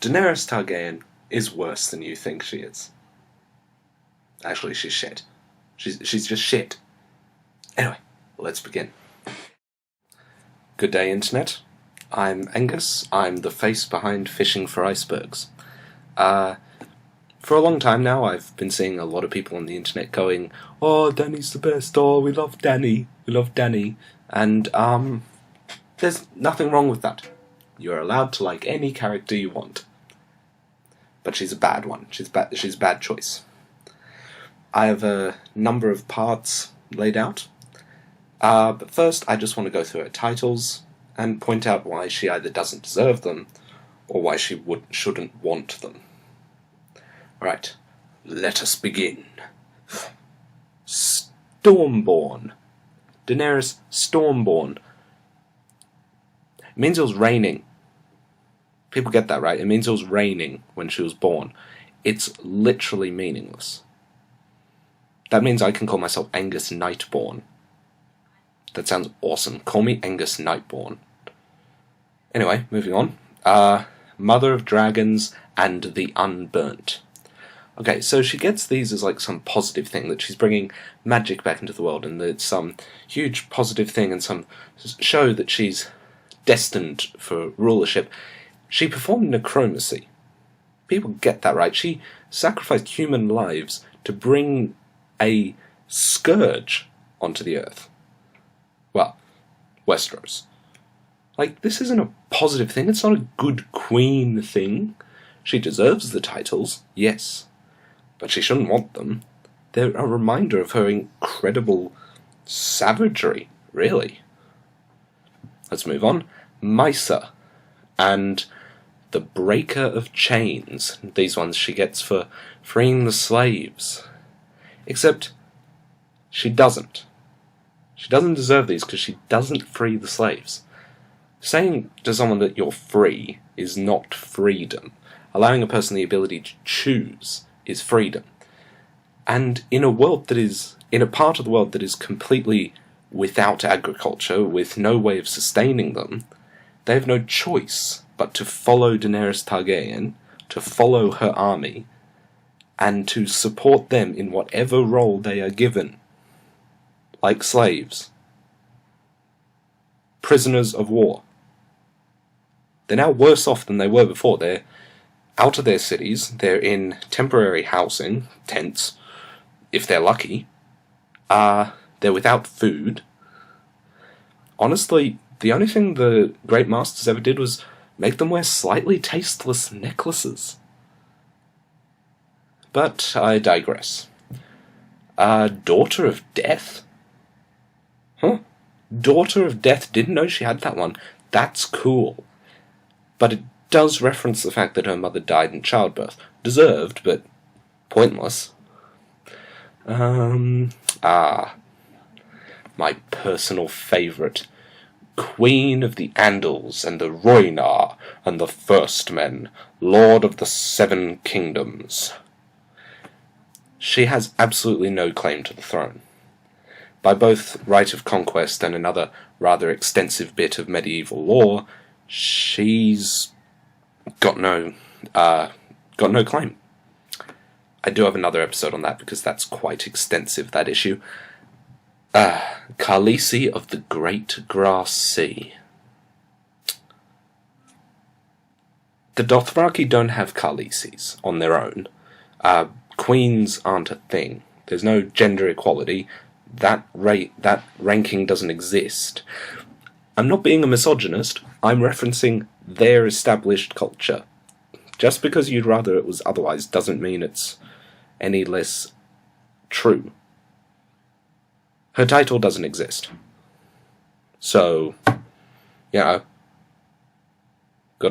Daenerys Targaryen is worse than you think she is. Actually, she's shit. She's just shit. Anyway, let's begin. Good day, Internet. I'm Angus. I'm the face behind Fishing for Icebergs. For a long time now, I've been seeing a lot of people on the internet going, "Oh, Dany's the best. Oh, we love Dany. We love Dany." And, there's nothing wrong with that. You're allowed to like any character you want. But she's a bad one. She's a bad choice. I have a number of parts laid out. But first, I just want to go through her titles and point out why she either doesn't deserve them or why she shouldn't want them. Right, let us begin. Stormborn. Daenerys Stormborn. It means it was raining. People get that, right? It means it was raining when she was born. It's literally meaningless. That means I can call myself Angus Nightborn. That sounds awesome. Call me Angus Nightborn. Anyway, moving on. Mother of Dragons and the Unburnt. Okay, so she gets these as like some positive thing, that she's bringing magic back into the world, and that it's some huge positive thing and some show that she's destined for rulership. She performed necromancy. People get that, right? She sacrificed human lives to bring a scourge onto the earth. Well, Westeros. Like, this isn't a positive thing. It's not a good queen thing. She deserves the titles, yes, but she shouldn't want them. They're a reminder of her incredible savagery, really. Let's move on. Mysa and the Breaker of Chains. These ones she gets for freeing the slaves. Except, she doesn't. She doesn't deserve these because she doesn't free the slaves. Saying to someone that you're free is not freedom. Allowing a person the ability to choose is freedom. And in a world that is, in a part of the world that is completely without agriculture, with no way of sustaining them, they have no choice but to follow Daenerys Targaryen, to follow her army, and to support them in whatever role they are given. Like slaves. Prisoners of war. They're now worse off than they were before. They're out of their cities, they're in temporary housing, tents, if they're lucky. They're without food. Honestly, the only thing the Great Masters ever did was make them wear slightly tasteless necklaces. But I digress. Daughter of Death? Huh? Daughter of Death, didn't know she had that one. That's cool. But it does reference the fact that her mother died in childbirth. Deserved, but pointless. My personal favourite. Queen of the Andals and the Rhoynar and the First Men, Lord of the Seven Kingdoms. She has absolutely no claim to the throne. By both right of conquest and another rather extensive bit of medieval law, she's got no claim. I do have another episode on that because that's quite extensive, that issue. Khaleesi of the Great Grass Sea. The Dothraki don't have Khaleesis on their own. Queens aren't a thing. There's no gender equality. That ranking doesn't exist. I'm not being a misogynist. I'm referencing their established culture. Just because you'd rather it was otherwise doesn't mean it's any less true. Her title doesn't exist. So, good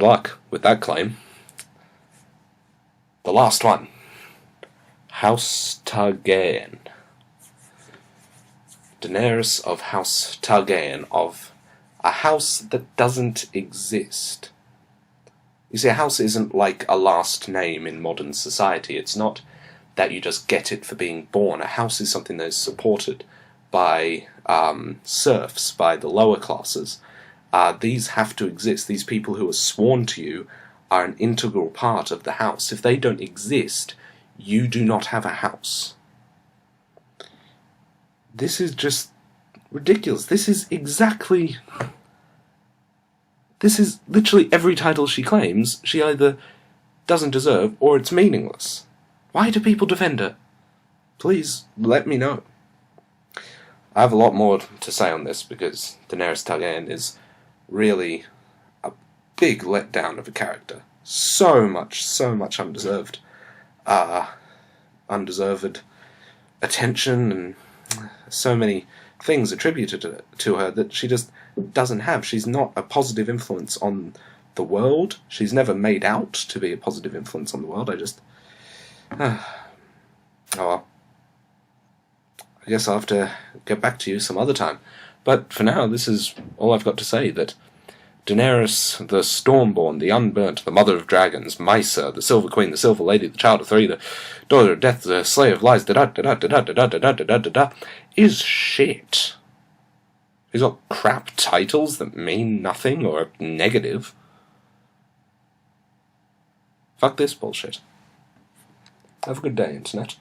luck with that claim. The last one. House Targaryen. Daenerys of House Targaryen, of a house that doesn't exist. You see, a house isn't like a last name in modern society. It's not that you just get it for being born. A house is something that is supported by serfs, by the lower classes. These have to exist. These people who are sworn to you are an integral part of the house. If they don't exist, you do not have a house. This is just ridiculous. This is literally every title she claims she either doesn't deserve or it's meaningless. Why do people defend her? Please let me know. I have a lot more to say on this because Daenerys Targaryen is really a big letdown of a character. So much undeserved attention and so many things attributed to her that she just doesn't have. She's not a positive influence on the world. She's never made out to be a positive influence on the world. Oh well. I guess I'll have to get back to you some other time. But for now, this is all I've got to say, that Daenerys, the Stormborn, the Unburnt, the Mother of Dragons, Mysa, the Silver Queen, the Silver Lady, the Child of Three, the Daughter of Death, the Slayer of Lies, is shit. He's got crap titles that mean nothing or are negative. Fuck this bullshit. Have a good day, Internet.